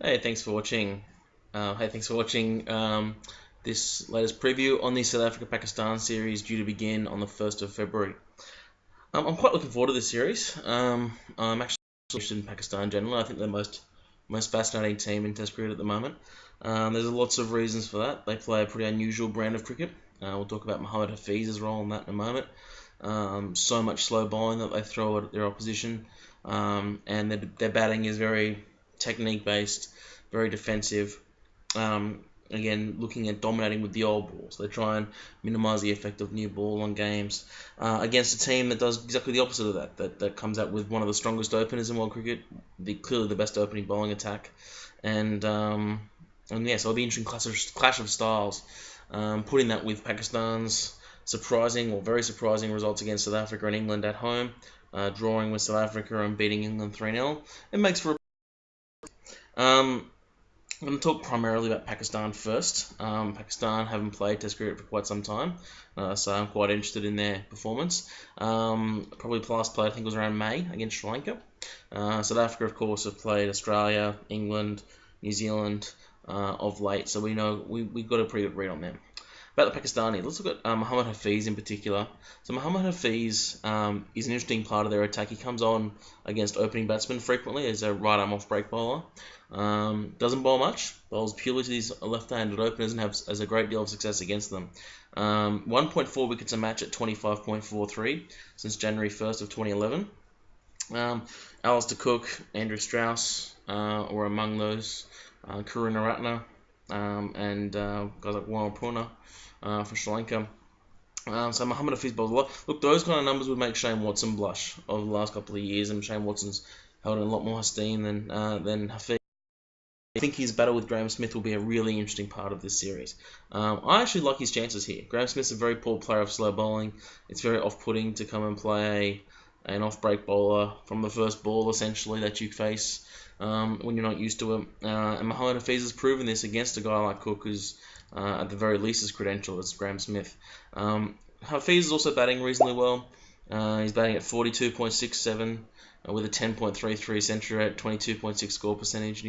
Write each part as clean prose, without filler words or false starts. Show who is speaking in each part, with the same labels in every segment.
Speaker 1: Hey, thanks for watching. This latest preview on the South Africa-Pakistan series due to begin on the 1st of February. I'm quite looking forward to this series. I'm actually interested in Pakistan generally. I think they're the most fascinating team in Test cricket at the moment. There's lots of reasons for that. They play a pretty unusual brand of cricket. We'll talk about Mohammad Hafiz's role in that in a moment. So much slow bowling that they throw at their opposition, and their batting is very technique based, very defensive. Again, looking at dominating with the old ball, so they try and minimise the effect of new ball on games against a team that does exactly the opposite of that comes out with one of the strongest openers in world cricket, clearly the best opening bowling attack, and yeah, so it'll be an interesting clash of styles. Putting that with Pakistan's surprising or very surprising results against South Africa and England at home, drawing with South Africa and beating England 3-0, it makes for um, I'm going to talk primarily about Pakistan first. Pakistan haven't played Test cricket for quite some time, so I'm quite interested in their performance. Probably the last played, I think, was around May against Sri Lanka. South Africa, of course, have played Australia, England, New Zealand of late, so we've got a pretty good read on them. About the Pakistani, let's look at Mohammad Hafiz in particular. So Mohammad Hafiz is an interesting part of their attack. He comes on against opening batsmen frequently as a right arm off break bowler. Doesn't bowl much, bowls purely to these left-handed openers and has a great deal of success against them. 1.4 wickets a match at 25.43 since January 1st of 2011. Alistair Cook, Andrew Strauss were among those. Karunaratne and guys like Warren Puna for Sri Lanka. So Mohammad Hafiz bowls a lot. Look, those kind of numbers would make Shane Watson blush over the last couple of years, and Shane Watson's held in a lot more esteem than Hafiz. I think his battle with Graham Smith will be a really interesting part of this series. I actually like his chances here. Graham Smith's a very poor player of slow bowling. It's very off-putting to come and play an off-break bowler from the first ball, essentially, that you face when you're not used to it. And Mohammad Hafiz has proven this against a guy like Cook, who's at the very least as credentialed as Graham Smith. Hafiz is also batting reasonably well. He's batting at 42.67 with a 10.33 century rate, 22.6 score percentage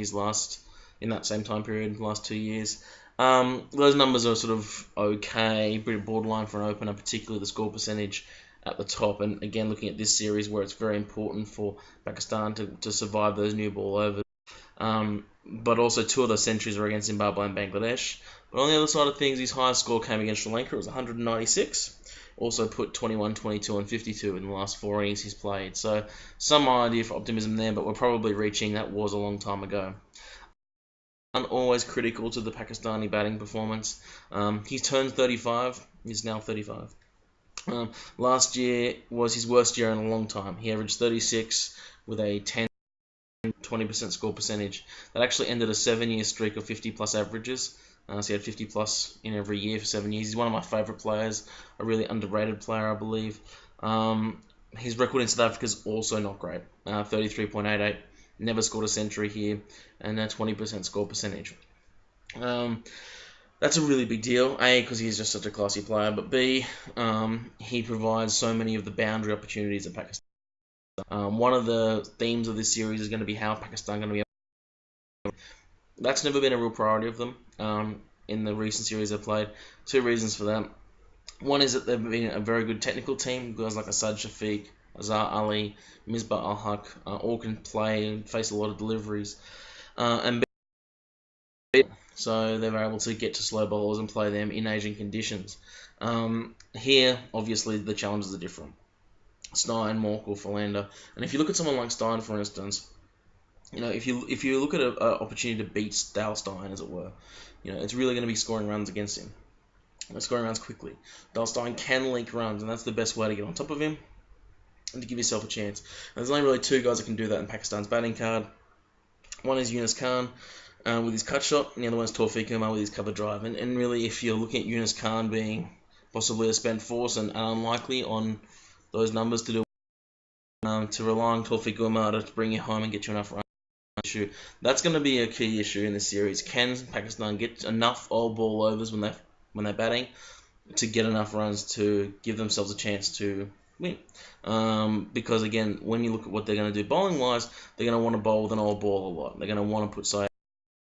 Speaker 1: in that same time period, the last 2 years. Those numbers are sort of okay, pretty borderline for an opener, particularly the score percentage at the top. And again, looking at this series where it's very important for Pakistan to survive those new ball overs. But also two of those centuries are against Zimbabwe and Bangladesh. But on the other side of things, his highest score came against Sri Lanka. It was 196. Also put 21, 22, and 52 in the last 4 innings he's played. So some idea for optimism there, but we're probably reaching that was a long time ago. I'm always critical to the Pakistani batting performance. He's turned 35. He's now 35. Last year was his worst year in a long time. He averaged 36 with a 20% score percentage. That actually ended a 7-year streak of 50-plus averages. So he had 50-plus in every year for 7 years. He's one of my favourite players, a really underrated player, I believe. His record in South Africa is also not great. 33.88, never scored a century here, and a 20% score percentage. That's a really big deal. A, because he's just such a classy player, but B, he provides so many of the boundary opportunities that Pakistan. One of the themes of this series is going to be how Pakistan going to be. That's never been a real priority of them in the recent series they've played. Two reasons for that. One is that they've been a very good technical team. Guys like Asad Shafiq, Azhar Ali, Misbah Al-Haq all can play and face a lot of deliveries. And so they're able to get to slow bowlers and play them in Asian conditions. Here, obviously, the challenges are different. Stein, Morkel, Philander, and if you look at someone like Stein, for instance, if you look at an opportunity to beat Dale Stein, as it were, it's really going to be scoring runs against him. Scoring runs quickly. Dale Stein can leak runs, and that's the best way to get on top of him and to give yourself a chance. And there's only really two guys that can do that in Pakistan's batting card. One is Yunus Khan with his cut shot, and the other one is Tawfiq Umar with his cover drive. And really, if you're looking at Yunus Khan being possibly a spent force and unlikely on those numbers to do to rely on Tawfiq Umar to bring you home and get you enough runs. That's going to be a key issue in this series. Can Pakistan get enough old ball overs when they're batting to get enough runs to give themselves a chance to win? Because again, when you look at what they're going to do bowling wise, they're going to want to bowl with an old ball a lot. They're going to want to put side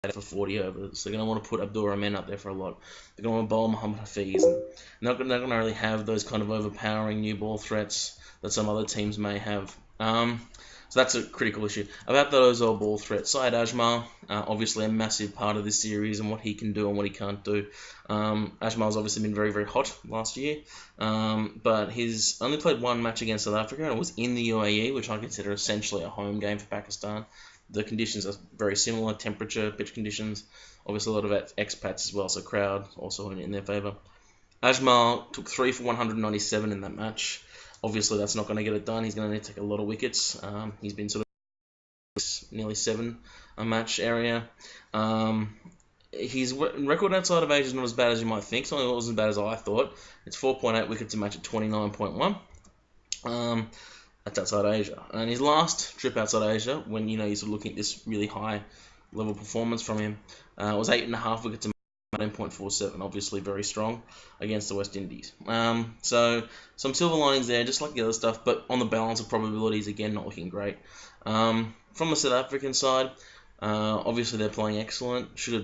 Speaker 1: for 40 overs. They're going to want to put Abdul Rahman up there for a lot. They're going to want to bowl Muhammad Hafiz. And they're not going to really have those kind of overpowering new ball threats that some other teams may have. So that's a critical issue. About those old ball threats, Syed Ajmal, obviously a massive part of this series and what he can do and what he can't do. Ajmal's obviously been very, very hot last year, but he's only played one match against South Africa, and it was in the UAE, which I consider essentially a home game for Pakistan. The conditions are very similar, temperature, pitch conditions, obviously a lot of expats as well, so crowd also in their favour. Ajmal took 3 for 197 in that match. Obviously, that's not going to get it done. He's going to need to take a lot of wickets. He's been sort of nearly 7 a match area. His record outside of Asia is not as bad as you might think. It's not as bad as I thought. It's 4.8 wickets a match at 29.1. That's outside Asia. And his last trip outside Asia, when you're sort of looking at this really high level performance from him, was 8.5 wickets a match. 19.47, obviously very strong against the West Indies. So some silver linings there, just like the other stuff, but on the balance of probabilities, again, not looking great. From the South African side, obviously they're playing excellent. Should have